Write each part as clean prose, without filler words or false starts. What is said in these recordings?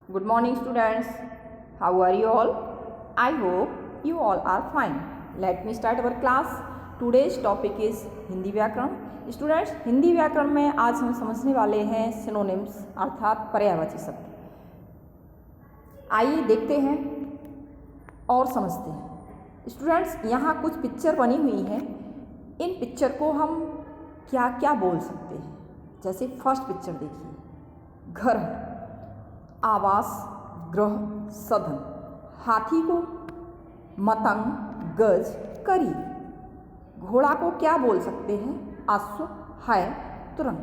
Good morning, students. How are you all? I hope you all are fine. Let me start our class. Today's topic is Hindi व्याकरण. Students, Hindi व्याकरण में आज हम समझने वाले हैं सिनोनिम्स अर्थात पर्यायवाची शब्द. आइए देखते हैं और समझते हैं. स्टूडेंट्स, यहाँ कुछ पिक्चर बनी हुई हैं. इन पिक्चर को हम क्या क्या बोल सकते हैं. जैसे फर्स्ट पिक्चर देखिए, घर, आवास, गृह, सदन. हाथी को मतंग, गज, करी. घोड़ा को क्या बोल सकते हैं? अश्व, है, तुरंग.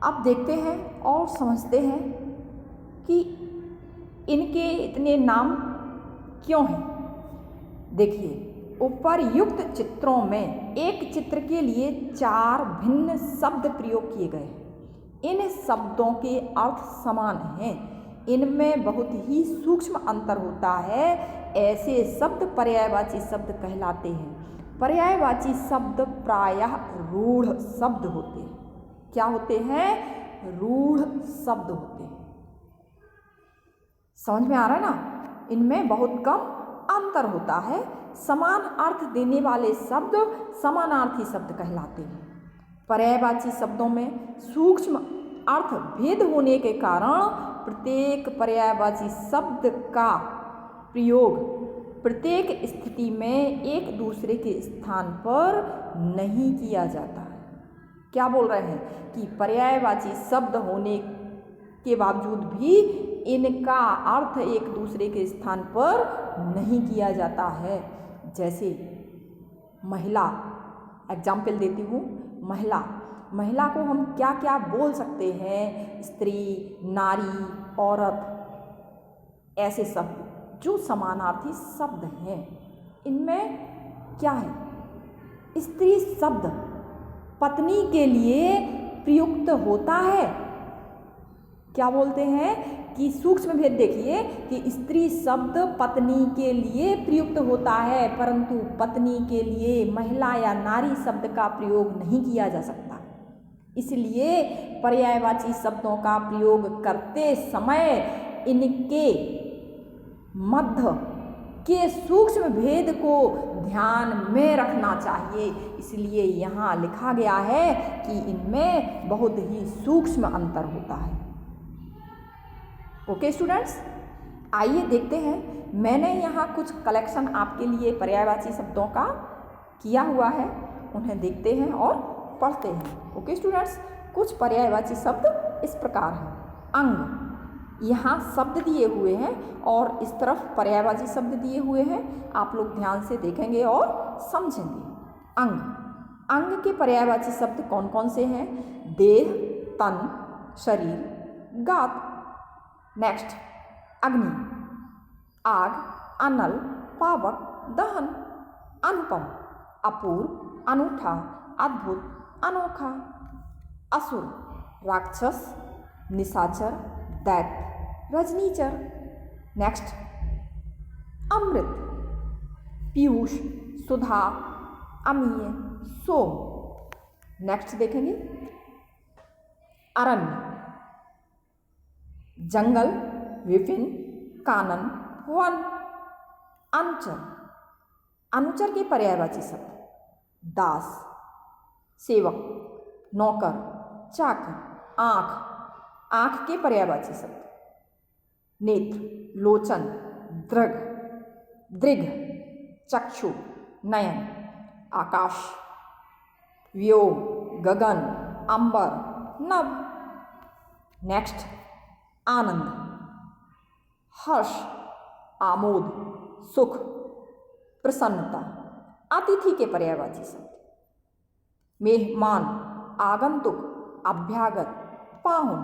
अब देखते हैं और समझते हैं कि इनके इतने नाम क्यों हैं. देखिए, उपर्युक्त चित्रों में एक चित्र के लिए 4 भिन्न शब्द प्रयोग किए गए हैं. इन शब्दों के अर्थ समान हैं. इनमें बहुत ही सूक्ष्म अंतर होता है. ऐसे शब्द पर्यायवाची शब्द कहलाते हैं. पर्यायवाची शब्द प्रायः रूढ़ शब्द होते हैं. क्या होते हैं? रूढ़ शब्द होते हैं. समझ में आ रहा है ना? इनमें बहुत कम अंतर होता है. समान अर्थ देने वाले शब्द समानार्थी शब्द कहलाते हैं. पर्यायवाची शब्दों में सूक्ष्म अर्थ भेद होने के कारण प्रत्येक पर्यायवाची शब्द का प्रयोग प्रत्येक स्थिति में एक दूसरे के स्थान पर नहीं किया जाता है. क्या बोल रहे हैं कि पर्यायवाची शब्द होने के बावजूद भी इनका अर्थ एक दूसरे के स्थान पर नहीं किया जाता है. जैसे महिला, एग्जाम्पल देती हूँ. महिला को हम क्या क्या बोल सकते हैं? स्त्री, नारी, औरत. ऐसे शब्द जो समानार्थी शब्द हैं. इनमें क्या है? स्त्री शब्द पत्नी के लिए प्रयुक्त होता है. क्या बोलते हैं कि सूक्ष्म भेद देखिए कि स्त्री शब्द पत्नी के लिए प्रयुक्त होता है, परंतु पत्नी के लिए महिला या नारी शब्द का प्रयोग नहीं किया जा सकता. इसलिए पर्यायवाची शब्दों का प्रयोग करते समय इनके मध्य के सूक्ष्म भेद को ध्यान में रखना चाहिए. इसलिए यहाँ लिखा गया है कि इनमें बहुत ही सूक्ष्म अंतर होता है. ओके स्टूडेंट्स, आइए देखते हैं. मैंने यहाँ कुछ कलेक्शन आपके लिए पर्यायवाची शब्दों का किया हुआ है. उन्हें देखते हैं और पढ़ते हैं. ओके स्टूडेंट्स, कुछ पर्यायवाची शब्द इस प्रकार हैं. अंग, यहाँ शब्द दिए हुए हैं और इस तरफ पर्यायवाची शब्द दिए हुए हैं. आप लोग ध्यान से देखेंगे और समझेंगे. अंग के पर्यायवाची शब्द कौन कौन से हैं? देह, तन, शरीर, गात. नेक्स्ट, अग्नि, आग, अनल, पावक, दहन. अनुपम, अपूर्व, अनूठा, अद्भुत, अनोखा. असुर, राक्षस, निशाचर, दैत्य, रजनीचर. नेक्स्ट, अमृत, पीयूष, सुधा, अमीय, सोम. नेक्स्ट देखेंगे, अरण्य, जंगल, विपिन, कानन, वन. अनुचर के पर्यायवाची शब्द दास, सेवक, नौकर, चाकर. आँख के पर्यायवाची शब्द नेत्र, लोचन, दृग, चक्षु, नयन. आकाश, व्योम, गगन, अंबर, नभ. नेक्स्ट, आनंद, हर्ष, आमोद, सुख, प्रसन्नता. अतिथि के पर्यायवाची शब्द मेहमान, आगंतुक, अभ्यागत, पाहुन.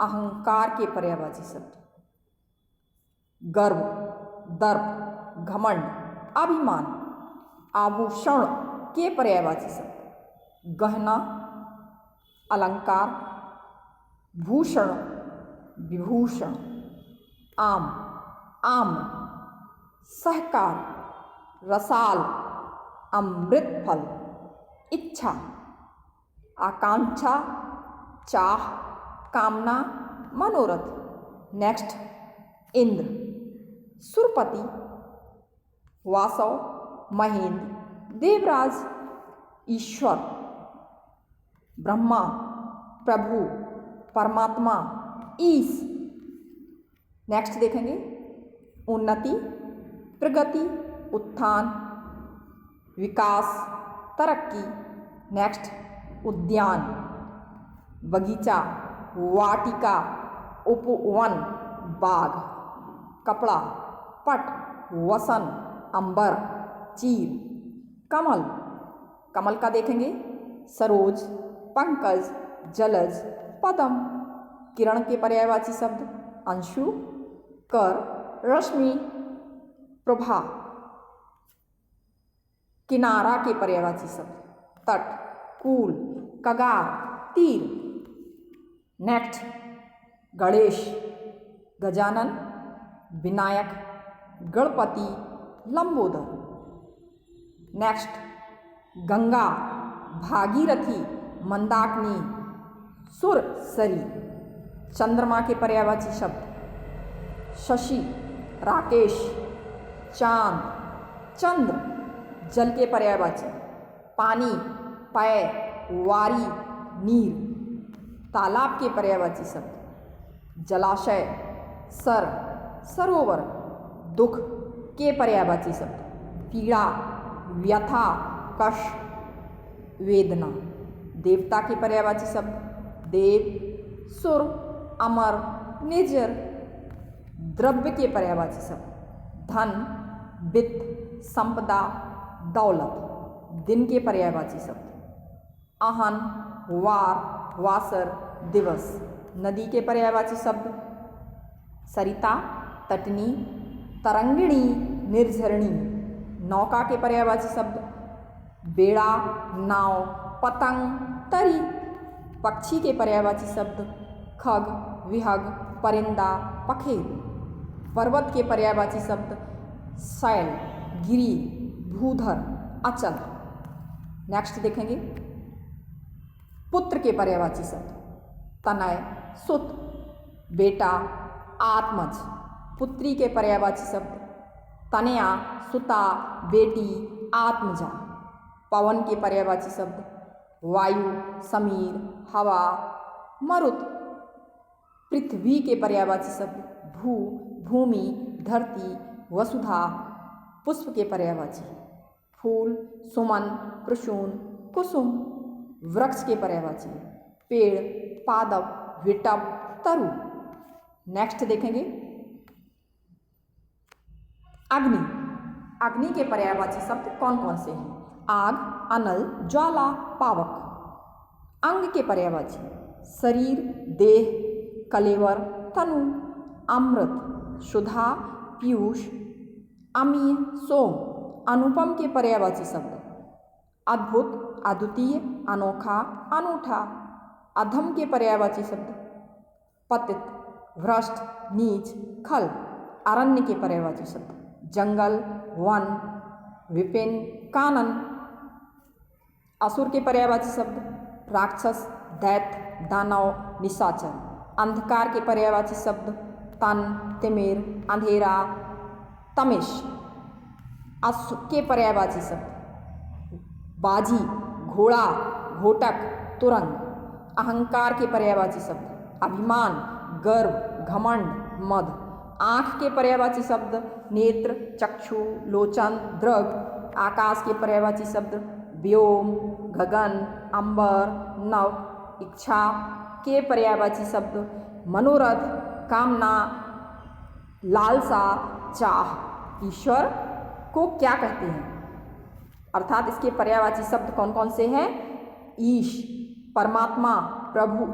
अहंकार के पर्यायवाची शब्द गर्व, दर्प, घमंड, अभिमान. आभूषण के पर्यायवाची शब्द गहना, अलंकार, भूषण, विभूषण. आम्र, सहकार, रसाल, अमृत फल. इच्छा, आकांक्षा, चाह, कामना, मनोरथ। नेक्स्ट इंद्र, सुरपति, वासव, महेंद्र, देवराज, ईश्वर, ब्रह्मा, प्रभु, परमात्मा, ईश। नेक्स्ट देखेंगे उन्नति, प्रगति, उत्थान, विकास, तरक्की। नेक्स्ट उद्यान, बगीचा, वाटिका, उपवन, बाग, कपड़ा, पट, वसन, अंबर, चीर। कमल, कमल का देखेंगे सरोज, पंकज, जलज, पदम। किरण के पर्यायवाची शब्द अंशु, कर, रश्मि, प्रभा। किनारा के पर्यायवाची शब्द तट, कूल, कगार, तीर। नेक्स्ट गणेश, गजानन, विनायक, गणपति, लंबोदर। नेक्स्ट गंगा, भागीरथी, मंदाकिनी, सुरसरी। चंद्रमा के पर्यायवाची शब्द शशि, राकेश, चांद, चंद्र। जल के पर्यायवाची पानी, पय, वारी, नीर। तालाब के पर्यायवाची शब्द जलाशय, सर, सरोवर। दुख के पर्यायवाची शब्द पीड़ा, व्यथा, कष्ट, वेदना। देवता के पर्यायवाची शब्द देव, सुर, अमर, निर्जर। द्रव्य के पर्यायवाची शब्द धन, वित्त, संपदा, दौलत। दिन के पर्यायवाची शब्द आहन, वार, वासर, दिवस। नदी के पर्यायवाची शब्द सरिता, तटनी, तरंगिणी, निर्झरणी। नौका के पर्यायवाची शब्द बेड़ा, नाव, पतंग, तरी। पक्षी के पर्यायवाची शब्द खग, विहग, परिंदा, पखेर। पर्वत के पर्यायवाची शब्द शैल, गिरी, भूधर, अचल। नेक्स्ट देखेंगे पुत्र के पर्यायवाची शब्द तनय, सुत, बेटा, आत्मज। पुत्री के पर्यायवाची शब्द तनया, सुता, बेटी, आत्मजा। पवन के पर्यायवाची शब्द वायु, समीर, हवा, मरुत। पृथ्वी के पर्यायवाची शब्द भू, भूमि, धरती, वसुधा। पुष्प के पर्यायवाची फूल, सुमन, प्रसून, कुसुम। वृक्ष के पर्यायवाची पेड़, पादप, विटप, तरु। नेक्स्ट देखेंगे अग्नि। अग्नि के पर्यायवाची शब्द कौन कौन से हैं? आग, अनल, ज्वाला, पावक। अंग के पर्यायवाची शरीर, देह, कलेवर, तनु, अमृत, सुधा, पीयूष, अमीय, सोम। अनुपम के पर्यायवाची शब्द अद्भुत, अद्वितीय, अनोखा, अनूठा। अधम के पर्यायवाची शब्द पतित, भ्रष्ट, नीच, खल। अरण्य के पर्यायवाची शब्द जंगल, वन, विपिन, कानन। असुर के पर्यायवाची शब्द राक्षस, दैत्य, दानव, निशाचर। अंधकार के पर्यायवाची शब्द तन, तिमिर, अंधेरा, तमिश। अश्व के पर्यायवाची शब्द बाजी, घोड़ा, घोटक, तुरंग। अहंकार के पर्यायवाची शब्द अभिमान, गर्व, घमंड, मद। आँख के पर्यायवाची शब्द नेत्र, चक्षु, लोचन, दृग। आकाश के पर्यायवाची शब्द व्योम, गगन, अंबर, नव। इच्छा के पर्यायवाची शब्द मनोरथ, कामना, लालसा, चाह। ईश्वर को क्या कहते हैं? अर्थात इसके पर्यायवाची शब्द कौन कौन से हैं? ईश, परमात्मा, प्रभु,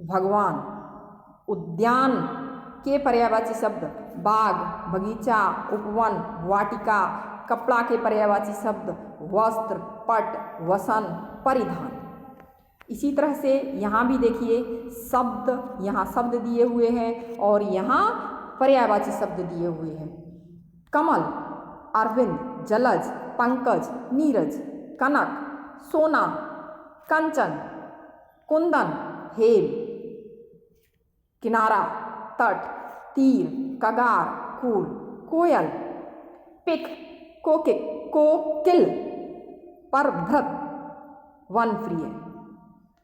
भगवान। उद्यान के पर्यायवाची शब्द बाग, बगीचा, उपवन, वाटिका। कपड़ा के पर्यायवाची शब्द वस्त्र, पट, वसन, परिधान। इसी तरह से यहाँ भी देखिए शब्द, यहाँ शब्द दिए हुए हैं और यहाँ पर्यायवाची शब्द दिए हुए हैं। कमल, अरविंद, जलज, पंकज, नीरज। कनक, सोना, कंचन, कुंदन, हेम। किनारा, तट, तीर, कगार, कूल, कोयल, पिक, कोकिल, परभृत, वनप्रिय।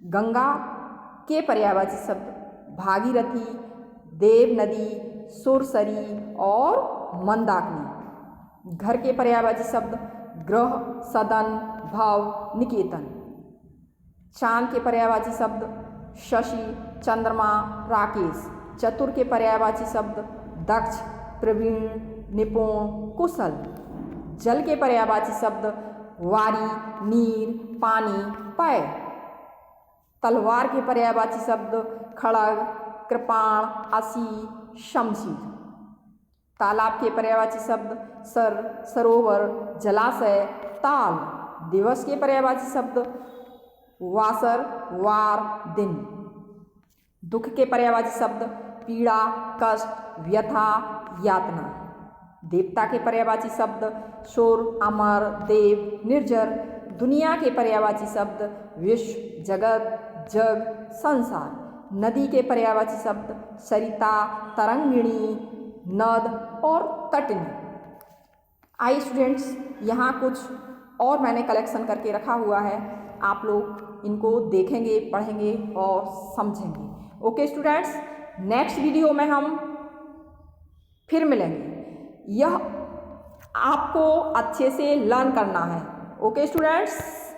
गंगा के पर्यायवाची शब्द भागीरथी, देव नदी, सुरसरी और मंदाकिनी। घर के पर्यायवाची शब्द गृह, सदन, भव, निकेतन। चांद के पर्यायवाची शब्द शशि, चंद्रमा, राकेश। चतुर के पर्यायवाची शब्द दक्ष, प्रवीण, निपुण, कुशल। जल के पर्यायवाची शब्द वारी, नीर, पानी, पय। तलवार के पर्यायवाची शब्द खड़ग, कृपाण, असी, शमशीर। तालाब के पर्यायवाची शब्द सर, सरोवर, जलाशय, ताल। दिवस के पर्यायवाची शब्द वासर, वार, दिन। दुख के पर्यायवाची शब्द पीड़ा, कष्ट, व्यथा, यातना। देवता के पर्यायवाची शब्द सुर, अमर, देव, निर्जर। दुनिया के पर्यायवाची शब्द विश्व, जगत, जग, संसार। नदी के पर्यायवाची शब्द सरिता, तरंगिणी, नद और तटनी। आइए स्टूडेंट्स, यहाँ कुछ और मैंने कलेक्शन करके रखा हुआ है, आप लोग इनको देखेंगे, पढ़ेंगे और समझेंगे। ओके स्टूडेंट्स, नेक्स्ट वीडियो में हम फिर मिलेंगे। यह आपको अच्छे से लर्न करना है। Okay students.